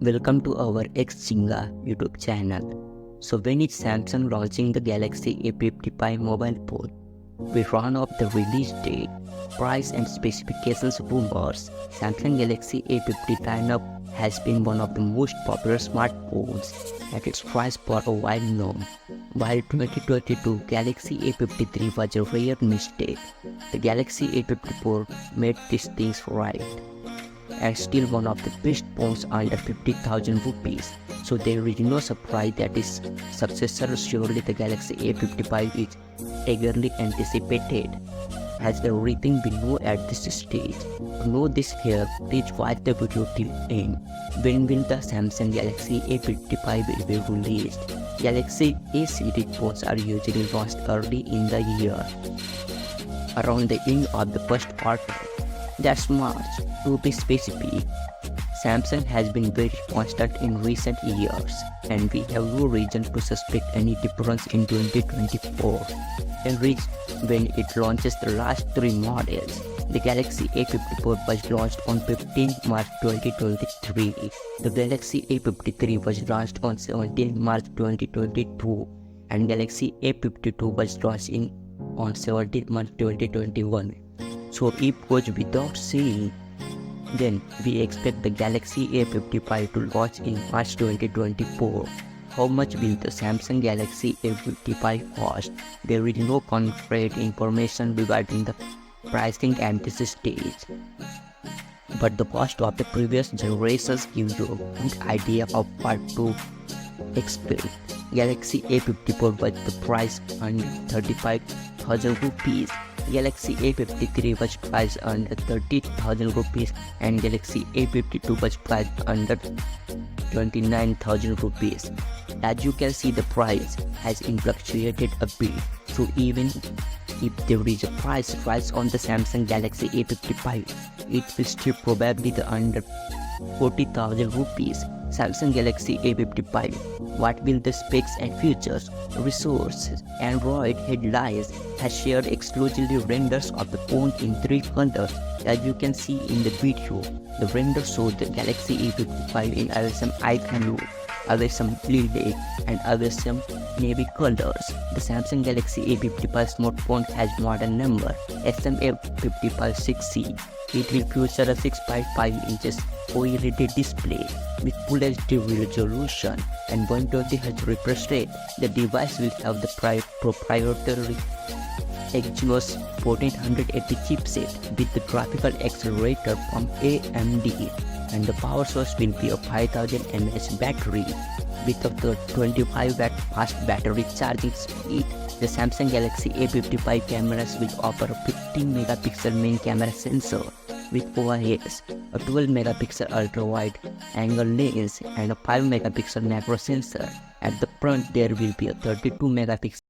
Welcome to our Xchinga YouTube channel. So when is Samsung launching the Galaxy A55 mobile phone? We run up the release date, price and specifications rumors. Samsung Galaxy A50 lineup has been one of the most popular smartphones at its price for a while now. While 2022 Galaxy A53 was a rare mistake, the Galaxy A54 made these things right and still one of the best phones under 50,000 rupees. So there is no surprise that its successor, surely the Galaxy A55, is eagerly anticipated. Has everything we know at this stage? To know this here, please watch the video till end. When will the Samsung Galaxy A55 be released? Galaxy A series phones are usually launched early in the year, around the end of the first quarter. That's March. To be specific, Samsung has been very constant in recent years, and we have no reason to suspect any difference in 2024. When it launches the last three models, the Galaxy A54 was launched on 15 March 2023. The Galaxy A53 was launched on 17 March 2022, and Galaxy A52 was launched on 17 March 2021. So if goes without saying, then we expect the Galaxy A55 to launch in March 2024. How much will the Samsung Galaxy A55 cost? There is no concrete information regarding the pricing at this stage, but the cost of the previous generations gives you a good idea of what to expect. Galaxy A54 was the price under 35,000 rupees. Galaxy A53 was priced under 30,000 rupees and Galaxy A52 was priced under 29,000 rupees. As you can see, the price has fluctuated a bit, so even if there is a price rise on the Samsung Galaxy A55, it will still probably the under 40,000 rupees. Samsung Galaxy A55. What will the specs and features? Resources. Android Headlines has shared exclusively renders of the phone in three colors. As you can see in the video, the render shows the Galaxy A55 in awesome ice blue, awesome lilac, and awesome navy colors. The Samsung Galaxy A55 smartphone has model number SM-A55 It will feature a 6.5 inches OLED display with Full HD resolution and 120Hz refresh rate. The device will have the proprietary Exynos 1480 chipset with the graphical accelerator from AMD, and the power source will be a 5000 mAh battery with a 25 watt fast battery charging speed. The Samsung Galaxy A55 cameras will offer a 15 megapixel main camera sensor with OIS, a 12 megapixel ultra-wide angle lens, and a 5 megapixel macro sensor. At the front, there will be a 32 megapixel